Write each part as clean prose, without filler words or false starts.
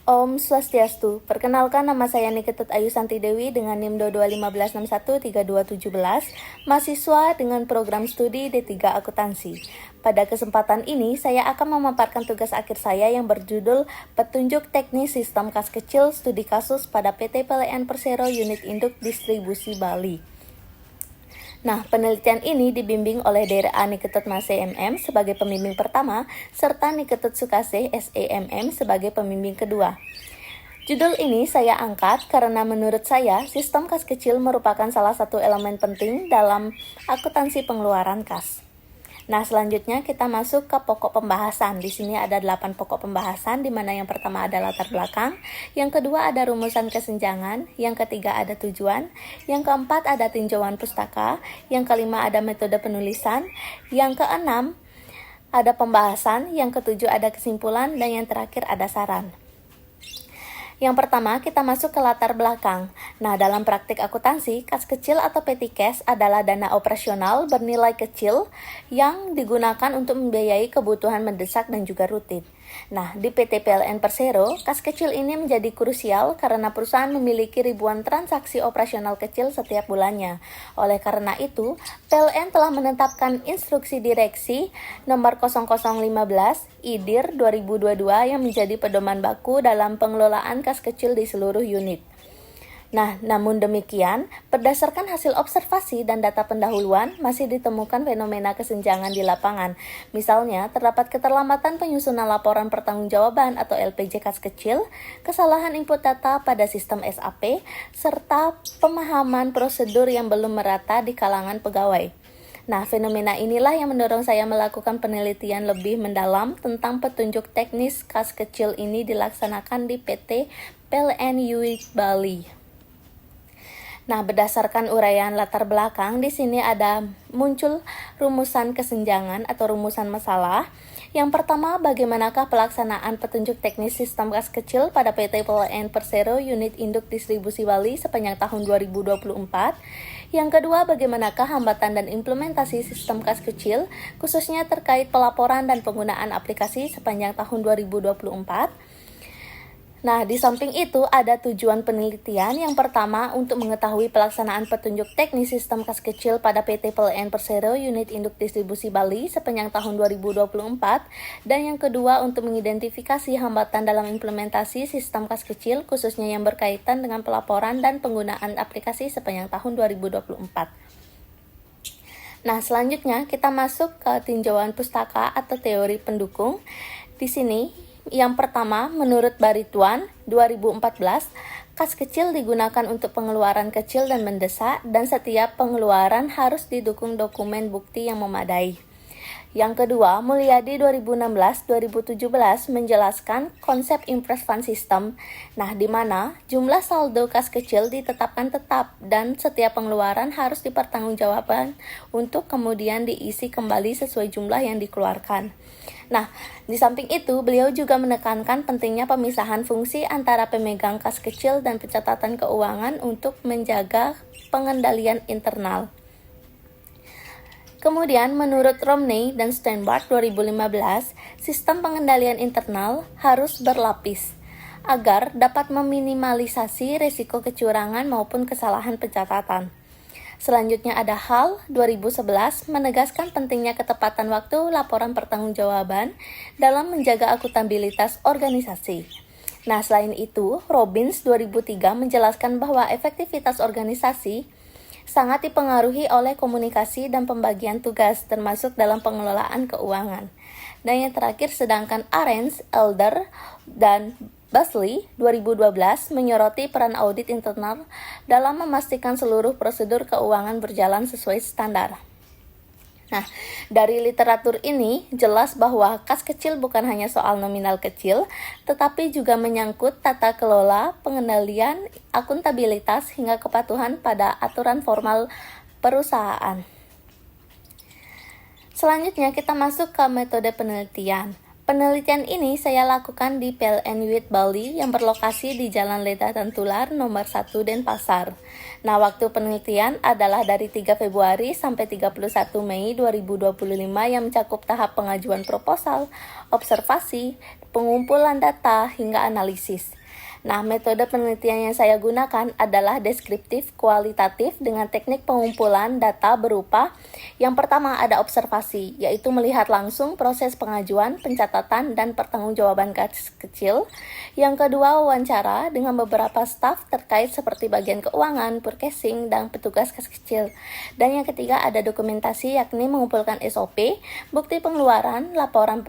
Om Swastiastu. Perkenalkan, nama saya Niketut Ayu Santi Dewi dengan NIM 2215613217, mahasiswa dengan program studi D3 Akuntansi. Pada kesempatan ini, saya akan memaparkan tugas akhir saya yang berjudul Petunjuk Teknis Sistem Kas Kecil Studi Kasus pada PT PLN Persero Unit Induk Distribusi Bali. Nah, penelitian ini dibimbing oleh Dr. A. Niketut Mase MM sebagai pembimbing pertama, serta Niketut Sukasih SEMM sebagai pembimbing kedua. Judul ini saya angkat karena menurut saya, sistem kas kecil merupakan salah satu elemen penting dalam akuntansi pengeluaran kas. Nah, selanjutnya kita masuk ke pokok pembahasan. Di sini ada 8 pokok pembahasan, di mana yang pertama ada latar belakang, yang kedua ada rumusan kesenjangan, yang ketiga ada tujuan, yang keempat ada tinjauan pustaka, yang kelima ada metode penulisan, yang keenam ada pembahasan, yang ketujuh ada kesimpulan, dan yang terakhir ada saran. Yang pertama, kita masuk ke latar belakang. Nah, dalam praktik akuntansi, kas kecil atau petty cash adalah dana operasional bernilai kecil yang digunakan untuk membiayai kebutuhan mendesak dan juga rutin. Nah, di PT PLN Persero, kas kecil ini menjadi krusial karena perusahaan memiliki ribuan transaksi operasional kecil setiap bulannya. Oleh karena itu, PLN telah menetapkan instruksi direksi nomor 0015 IDIR 2022 yang menjadi pedoman baku dalam pengelolaan kas kecil di seluruh unit. Nah, namun demikian, berdasarkan hasil observasi dan data pendahuluan, masih ditemukan fenomena kesenjangan di lapangan. Misalnya, terdapat keterlambatan penyusunan laporan pertanggungjawaban atau LPJ kas kecil, kesalahan input data pada sistem SAP, serta pemahaman prosedur yang belum merata di kalangan pegawai. Nah, fenomena inilah yang mendorong saya melakukan penelitian lebih mendalam tentang petunjuk teknis kas kecil ini dilaksanakan di PT PLN UIT Bali. Nah, berdasarkan uraian latar belakang, di sini ada muncul rumusan kesenjangan atau rumusan masalah. Yang pertama, bagaimanakah pelaksanaan petunjuk teknis sistem kas kecil pada PT PLN Persero Unit Induk Distribusi Bali sepanjang tahun 2024. Yang kedua, bagaimanakah hambatan dan implementasi sistem kas kecil, khususnya terkait pelaporan dan penggunaan aplikasi sepanjang tahun 2024. Nah, di samping itu ada tujuan penelitian. Yang pertama, untuk mengetahui pelaksanaan petunjuk teknis sistem kas kecil pada PT PLN Persero Unit Induk Distribusi Bali sepanjang tahun 2024. Dan yang kedua, untuk mengidentifikasi hambatan dalam implementasi sistem kas kecil, khususnya yang berkaitan dengan pelaporan dan penggunaan aplikasi sepanjang tahun 2024. Nah, selanjutnya kita masuk ke tinjauan pustaka atau teori pendukung. Di sini, yang pertama, menurut Barituan 2014, kas kecil digunakan untuk pengeluaran kecil dan mendesak, dan setiap pengeluaran harus didukung dokumen bukti yang memadai. Yang kedua, Mulyadi 2016-2017 menjelaskan konsep Impress Fund System, nah di mana jumlah saldo kas kecil ditetapkan tetap dan setiap pengeluaran harus dipertanggungjawabkan untuk kemudian diisi kembali sesuai jumlah yang dikeluarkan. Nah, di samping itu, beliau juga menekankan pentingnya pemisahan fungsi antara pemegang kas kecil dan pencatatan keuangan untuk menjaga pengendalian internal. Kemudian, menurut Romney dan Steinbart 2015, sistem pengendalian internal harus berlapis agar dapat meminimalisasi risiko kecurangan maupun kesalahan pencatatan. Selanjutnya ada HAL 2011 menegaskan pentingnya ketepatan waktu laporan pertanggungjawaban dalam menjaga akuntabilitas organisasi. Nah, selain itu, Robbins 2003 menjelaskan bahwa efektivitas organisasi sangat dipengaruhi oleh komunikasi dan pembagian tugas, termasuk dalam pengelolaan keuangan. Dan yang terakhir, sedangkan Arens, Elder, dan Basley 2012 menyoroti peran audit internal dalam memastikan seluruh prosedur keuangan berjalan sesuai standar. Nah, dari literatur ini jelas bahwa kas kecil bukan hanya soal nominal kecil, tetapi juga menyangkut tata kelola, pengendalian, akuntabilitas, hingga kepatuhan pada aturan formal perusahaan. Selanjutnya kita masuk ke metode penelitian. Penelitian ini saya lakukan di PLN UIT Bali yang berlokasi di Jalan Leda Tantular nomor 1 Denpasar. Nah, waktu penelitian adalah dari 3 Februari sampai 31 Mei 2025 yang mencakup tahap pengajuan proposal, observasi, pengumpulan data, hingga analisis. Nah, metode penelitian yang saya gunakan adalah deskriptif kualitatif dengan teknik pengumpulan data berupa yang pertama ada observasi, yaitu melihat langsung proses pengajuan, pencatatan, dan pertanggungjawaban kas kecil. Yang kedua, wawancara dengan beberapa staf terkait seperti bagian keuangan, purchasing, dan petugas kas kecil. Dan yang ketiga ada dokumentasi, yakni mengumpulkan SOP, bukti pengeluaran, laporan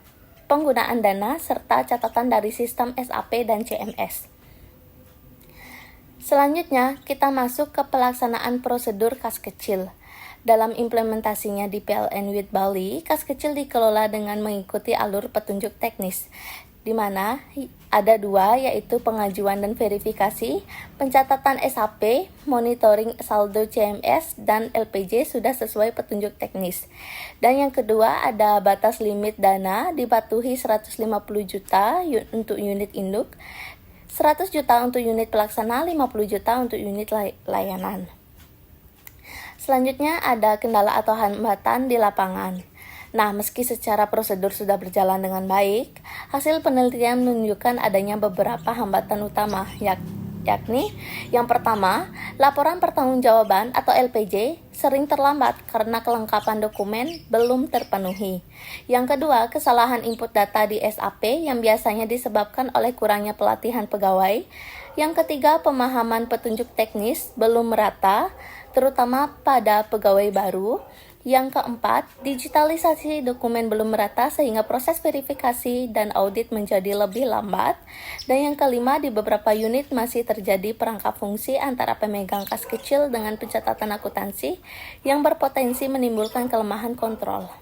penggunaan dana, serta catatan dari sistem SAP dan CMS. Selanjutnya, kita masuk ke pelaksanaan prosedur kas kecil. Dalam implementasinya di PLN WIT Bali, kas kecil dikelola dengan mengikuti alur petunjuk teknis, di mana ada dua, yaitu pengajuan dan verifikasi, pencatatan SAP, monitoring saldo CMS, dan LPJ sudah sesuai petunjuk teknis. Dan yang kedua ada batas limit dana dipatuhi 150 juta untuk unit induk, 100 juta untuk unit pelaksana, 50 juta untuk unit layanan. Selanjutnya ada kendala atau hambatan di lapangan. Nah, meski secara prosedur sudah berjalan dengan baik, hasil penelitian menunjukkan adanya beberapa hambatan utama, yakni yang pertama, laporan pertanggungjawaban atau LPJ sering terlambat karena kelengkapan dokumen belum terpenuhi. Yang kedua, kesalahan input data di SAP yang biasanya disebabkan oleh kurangnya pelatihan pegawai. Yang ketiga, pemahaman petunjuk teknis belum merata, terutama pada pegawai baru. Yang keempat, digitalisasi dokumen belum merata sehingga proses verifikasi dan audit menjadi lebih lambat. Dan yang kelima, di beberapa unit masih terjadi perangkap fungsi antara pemegang kas kecil dengan pencatatan akuntansi yang berpotensi menimbulkan kelemahan kontrol.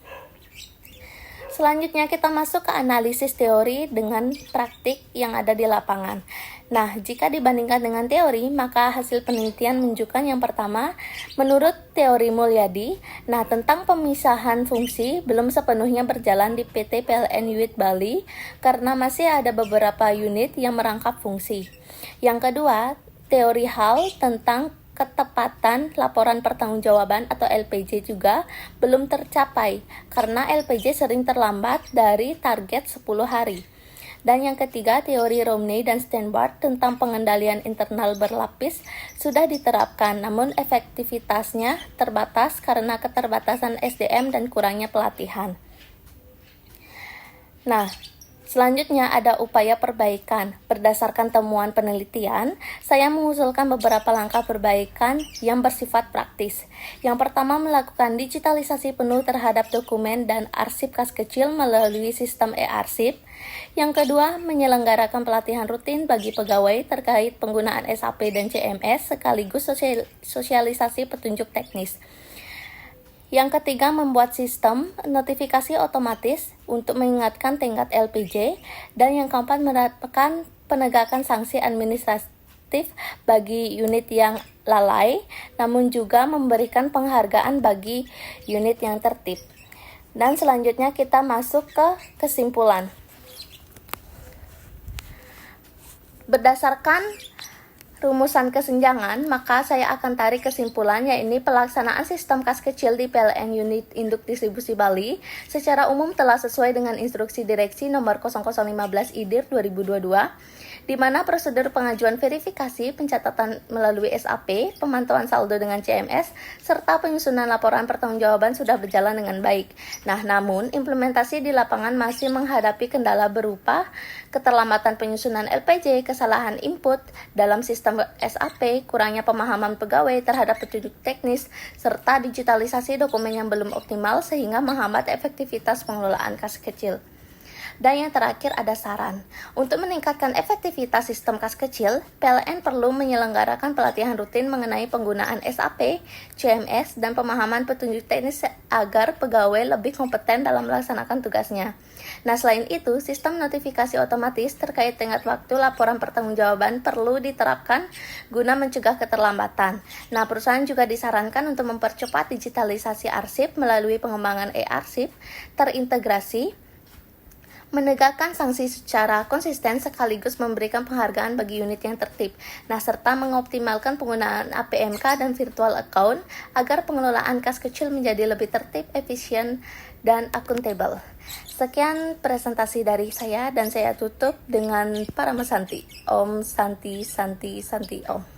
Selanjutnya kita masuk ke analisis teori dengan praktik yang ada di lapangan. Nah, jika dibandingkan dengan teori, maka hasil penelitian menunjukkan yang pertama, menurut teori Mulyadi, tentang pemisahan fungsi belum sepenuhnya berjalan di PT PLN WIT Bali karena masih ada beberapa unit yang merangkap fungsi. Yang kedua, teori Hall tentang ketepatan laporan pertanggungjawaban atau LPJ juga belum tercapai karena LPJ sering terlambat dari target 10 hari. Dan yang ketiga, teori Romney dan Steinbart tentang pengendalian internal berlapis sudah diterapkan, namun efektivitasnya terbatas karena keterbatasan SDM dan kurangnya pelatihan. Nah, selanjutnya ada upaya perbaikan. Berdasarkan temuan penelitian, saya mengusulkan beberapa langkah perbaikan yang bersifat praktis. Yang pertama, melakukan digitalisasi penuh terhadap dokumen dan arsip kas kecil melalui sistem e-arsip. Yang kedua, menyelenggarakan pelatihan rutin bagi pegawai terkait penggunaan SAP dan CMS sekaligus sosialisasi petunjuk teknis. Yang ketiga, membuat sistem notifikasi otomatis untuk mengingatkan tenggat LPJ. Dan yang keempat, menerapkan penegakan sanksi administratif bagi unit yang lalai, namun juga memberikan penghargaan bagi unit yang tertib. Dan selanjutnya kita masuk ke kesimpulan. Berdasarkan rumusan kesenjangan, maka saya akan tarik kesimpulan, yaitu pelaksanaan sistem kas kecil di PLN Unit Induk Distribusi Bali secara umum telah sesuai dengan instruksi direksi nomor 0015 IDIR 2022, di mana prosedur pengajuan verifikasi, pencatatan melalui SAP, pemantauan saldo dengan CMS, serta penyusunan laporan pertanggungjawaban sudah berjalan dengan baik. Namun implementasi di lapangan masih menghadapi kendala berupa keterlambatan penyusunan LPJ, kesalahan input dalam sistem SAP, kurangnya pemahaman pegawai terhadap petunjuk teknis, serta digitalisasi dokumen yang belum optimal sehingga menghambat efektivitas pengelolaan kas kecil. Dan yang terakhir ada saran. Untuk meningkatkan efektivitas sistem kas kecil, PLN perlu menyelenggarakan pelatihan rutin mengenai penggunaan SAP, CMS, dan pemahaman petunjuk teknis agar pegawai lebih kompeten dalam melaksanakan tugasnya. Selain itu, sistem notifikasi otomatis terkait tenggat waktu laporan pertanggungjawaban perlu diterapkan guna mencegah keterlambatan. Perusahaan juga disarankan untuk mempercepat digitalisasi arsip melalui pengembangan e-arsip terintegrasi, menegakkan sanksi secara konsisten sekaligus memberikan penghargaan bagi unit yang tertib, serta mengoptimalkan penggunaan APMK dan virtual account agar pengelolaan kas kecil menjadi lebih tertib, efisien, dan akuntabel. Sekian presentasi dari saya dan saya tutup dengan Paramasanti. Om Santi Santi Santi Om.